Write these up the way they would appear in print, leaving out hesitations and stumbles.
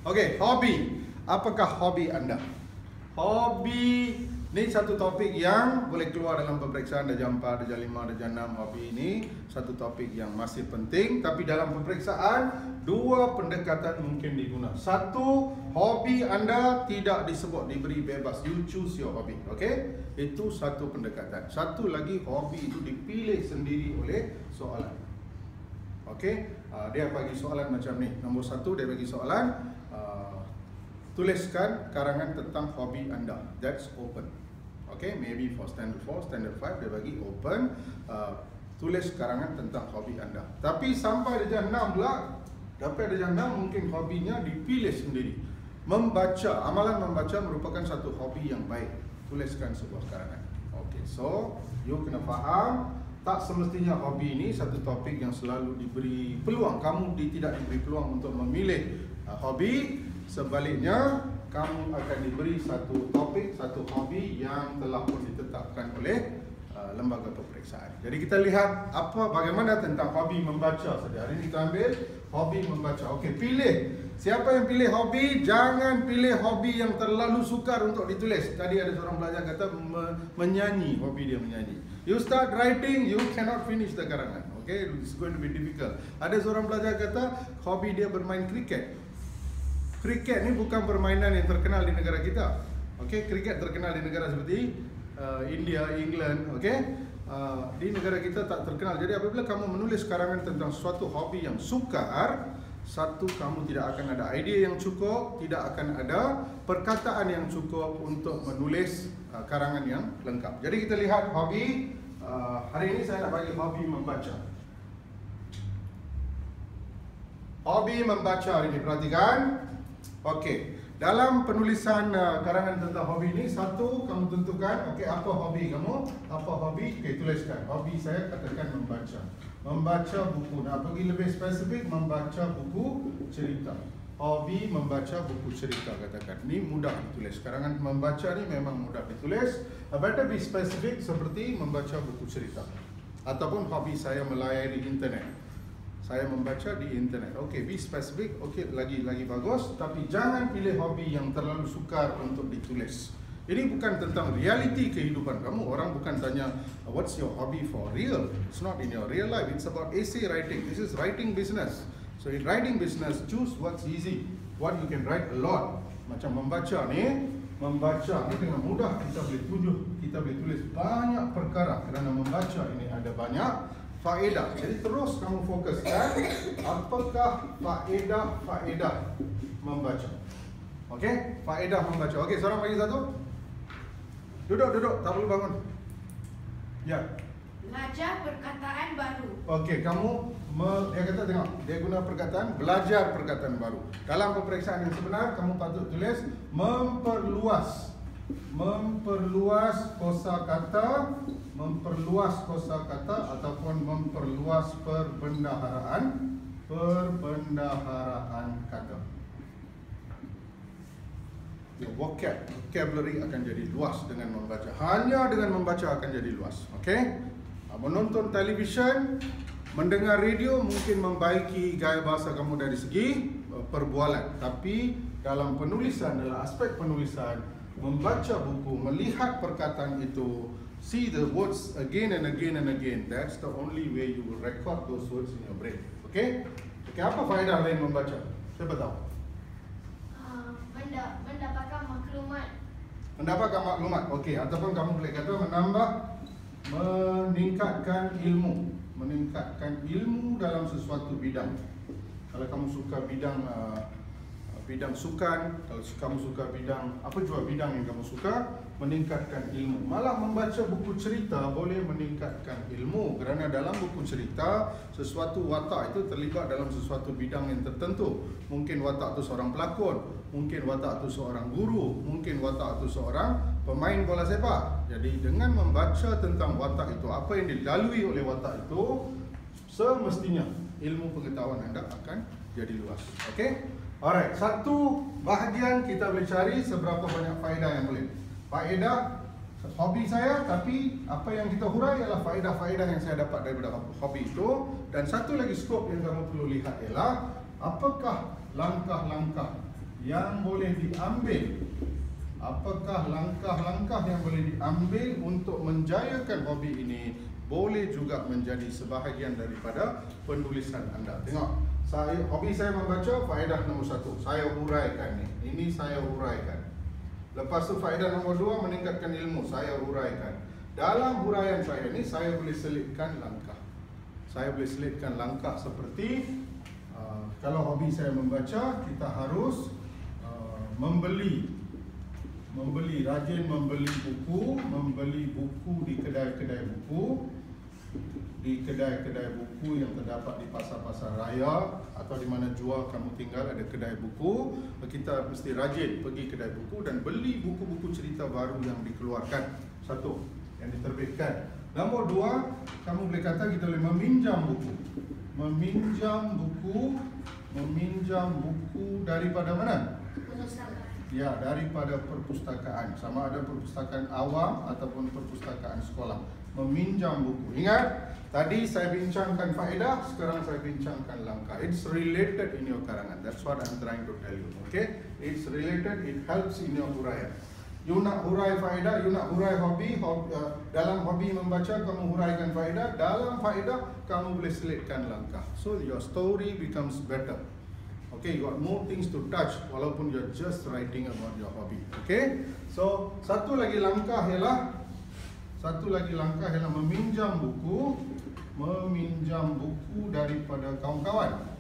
Okey, hobi. Apakah hobi anda? Hobi ni satu topik yang boleh keluar dalam peperiksaan darjah 4, darjah 5, darjah 6. Hobi ini satu topik yang masih penting, tapi dalam peperiksaan dua pendekatan mungkin diguna. Satu, hobi anda tidak disebut diberi bebas. You choose your hobby. Okey? Itu satu pendekatan. Satu lagi, hobi itu dipilih sendiri oleh soalan. Okey? Dia bagi soalan macam ni. Nombor satu, dia bagi soalan, tuliskan karangan tentang hobi anda. That's open. Okay, maybe for standard 4, standard 5 dia bagi open. Tulis karangan tentang hobi anda. Tapi sampai darjah 6 pula, dapat darjah 6 mungkin hobinya dipilih sendiri. Membaca, amalan membaca merupakan satu hobi yang baik. Tuliskan sebuah karangan. Okay, so you kena faham, tak semestinya hobi ini satu topik yang selalu diberi peluang. Kamu tidak diberi peluang untuk memilih hobi. Sebaliknya, kamu akan diberi satu topik, satu hobi yang telah pun ditetapkan oleh lembaga peperiksaan. Jadi kita lihat bagaimana tentang hobi membaca saja. Hari ini kita ambil hobi membaca. Okey, pilih. Siapa yang pilih hobi, jangan pilih hobi yang terlalu sukar untuk ditulis. Tadi ada seorang pelajar kata menyanyi, hobi dia menyanyi. You start writing, you cannot finish the karangan. Okay, it's going to be difficult. Ada seorang pelajar kata hobi dia bermain kriket. Kriket ni bukan permainan yang terkenal di negara kita. Okey, kriket terkenal di negara seperti India, England, okey. Di negara kita tak terkenal. Jadi apabila kamu menulis karangan tentang suatu hobi yang sukar, satu, kamu tidak akan ada idea yang cukup, tidak akan ada perkataan yang cukup untuk menulis karangan yang lengkap. Jadi kita lihat hobi. Hari ini saya nak bagi hobi membaca. Hobi membaca hari ini, perhatikan. Okey, dalam penulisan karangan tentang hobi ini, satu, kamu tentukan, okey, apa hobi kamu? Apa hobi? Okey, tuliskan. Hobi saya katakan membaca. Membaca buku. Nak pergi lebih spesifik, membaca buku cerita. Hobi membaca buku cerita, katakan. Ini mudah ditulis. Karangan membaca ni memang mudah ditulis. Better be specific seperti membaca buku cerita. Ataupun hobi saya melayari internet. Saya membaca di internet. Okey, be specific. Okey, lagi bagus. Tapi jangan pilih hobi yang terlalu sukar untuk ditulis. Ini bukan tentang realiti kehidupan kamu. Orang bukan tanya, what's your hobby for real? It's not in your real life. It's about essay writing. This is writing business. So in writing business, choose what's easy. What you can write a lot. Macam membaca ni dengan mudah kita boleh tulis banyak perkara. Kerana membaca ini ada banyak faedah. Jadi terus kamu fokuskan apakah faedah membaca. Okey, faedah membaca. Okey, seorang bagi satu. Duduk, tak perlu bangun. Ya. Belajar perkataan baru. Okey, dia kata tengok, dia guna perkataan belajar perkataan baru. Dalam peperiksaan yang sebenar, kamu patut tulis memperluas kosakata ataupun memperluas perbendaharaan kata. Your vocabulary akan jadi luas dengan membaca. Hanya dengan membaca akan jadi luas. Okey? Menonton televisyen, mendengar radio mungkin membaiki gaya bahasa kamu dari segi perbualan. Tapi dalam penulisan, dalam aspek penulisan, membaca buku, melihat perkataan itu, see the words again and again and again. That's the only way you will record those words in your brain. Okay? Okay, apa faedah lain membaca? Siapa tahu? Mendapatkan maklumat. Mendapatkan maklumat. Okey, ataupun kamu boleh kata meningkatkan ilmu dalam sesuatu bidang. Kalau kamu suka bidang sukan, kalau kamu suka bidang apa jua bidang yang kamu suka, meningkatkan ilmu. Malah membaca buku cerita boleh meningkatkan ilmu, kerana dalam buku cerita sesuatu watak itu terlibat dalam sesuatu bidang yang tertentu. Mungkin watak itu seorang pelakon, mungkin watak itu seorang guru, mungkin watak itu seorang pemain bola sepak. Jadi dengan membaca tentang watak itu, apa yang dilalui oleh watak itu, semestinya ilmu pengetahuan anda akan jadi luas. Okey? Alright, satu bahagian kita boleh cari seberapa banyak faedah yang boleh. Faedah hobi saya, tapi apa yang kita hurai ialah faedah-faedah yang saya dapat daripada hobi itu. Dan satu lagi skop yang kamu perlu lihat ialah apakah langkah-langkah yang boleh diambil. Apakah langkah-langkah yang boleh diambil untuk menjayakan hobi ini boleh juga menjadi sebahagian daripada penulisan anda. Tengok, hobi saya membaca, faedah nombor 1, saya huraikan ni. Ini saya huraikan. Lepas tu faedah nombor 2, meningkatkan ilmu, saya huraikan. Dalam huraian saya ni, saya boleh selitkan langkah. Saya boleh selitkan langkah seperti kalau hobi saya membaca, kita harus rajin membeli buku di kedai-kedai buku, yang terdapat di pasar-pasar raya atau di mana jual kamu tinggal ada kedai buku. Kita mesti rajin pergi kedai buku dan beli buku-buku cerita baru yang dikeluarkan. Satu, yang diterbitkan. Nombor 2, kamu boleh kata kita boleh meminjam buku daripada mana? Ya, daripada perpustakaan. Sama ada perpustakaan awam ataupun perpustakaan sekolah. Meminjam buku. Ingat, tadi saya bincangkan faedah, sekarang saya bincangkan langkah. It's related in your karangan. That's what I'm trying to tell you. Okay? It's related, it helps in your huraian. You nak hurai faedah, you nak hurai hobi, dalam hobi membaca kamu huraikan faedah, dalam faedah kamu boleh selitkan langkah. So your story becomes better. Okay, you got more things to touch walaupun you're just writing about your hobby. Okay, so satu lagi langkah ialah meminjam buku daripada kawan-kawan.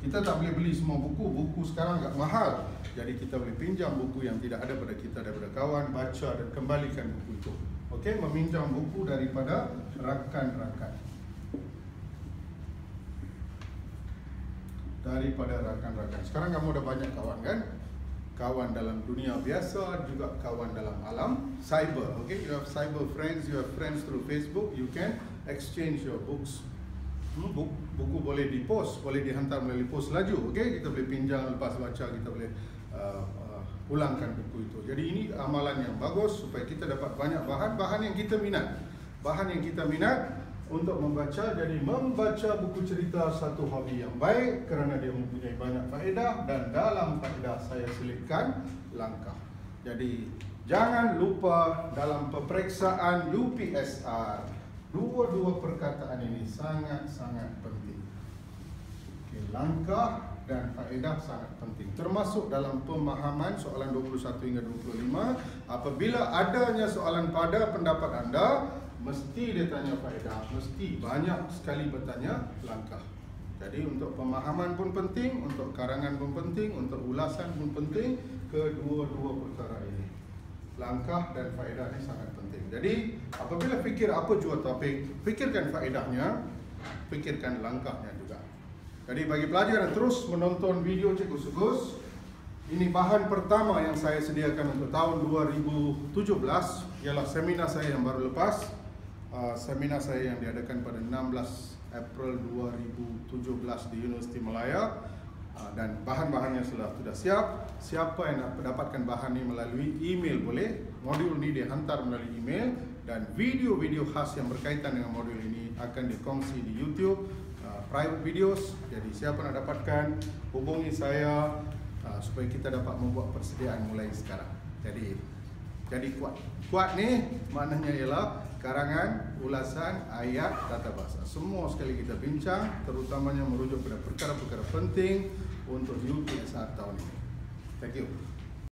Kita tak boleh beli semua buku sekarang agak mahal. Jadi kita boleh pinjam buku yang tidak ada pada kita daripada kawan, baca dan kembalikan buku itu. Okay, meminjam buku daripada rakan-rakan. Sekarang kamu ada banyak kawan kan? Kawan dalam dunia biasa, juga kawan dalam alam cyber. Okay, you have cyber friends, you have friends through Facebook. You can exchange your books. Buku boleh dipost, boleh dihantar melalui pos laju. Okay, kita boleh pinjam, lepas baca kita boleh pulangkan buku itu. Jadi ini amalan yang bagus supaya kita dapat banyak bahan yang kita minat. Untuk membaca. Jadi membaca buku cerita satu hobi yang baik kerana dia mempunyai banyak faedah, dan dalam faedah saya selitkan langkah. Jadi jangan lupa dalam peperiksaan UPSR, dua perkataan ini sangat-sangat penting. Okay, langkah dan faedah sangat penting, termasuk dalam pemahaman soalan 21 hingga 25. Apabila adanya soalan pada pendapat anda, mesti dia tanya faedah, mesti banyak sekali bertanya langkah. Jadi untuk pemahaman pun penting, untuk karangan pun penting, untuk ulasan pun penting. Kedua-dua perkara ini, langkah dan faedah ini sangat penting. Jadi apabila fikir apa jua topik, fikirkan faedahnya, fikirkan langkahnya juga. Jadi bagi pelajar yang terus menonton video Cikgu Sugus, ini bahan pertama yang saya sediakan untuk tahun 2017 ialah seminar saya yang baru lepas. Seminar saya yang diadakan pada 16 April 2017 di Universiti Malaya, dan bahan-bahannya sudah siap. Siapa yang nak mendapatkan bahan ini melalui email boleh. Modul ini dihantar melalui email, dan video-video khas yang berkaitan dengan modul ini akan dikongsi di YouTube, private videos. Jadi siapa nak dapatkan, hubungi saya supaya kita dapat membuat persediaan mulai sekarang. Jadi kuat ni maknanya ialah karangan, ulasan, ayat, tata bahasa. Semua sekali kita bincang, terutamanya merujuk pada perkara-perkara penting untuk UPSR tahun ini. Thank you.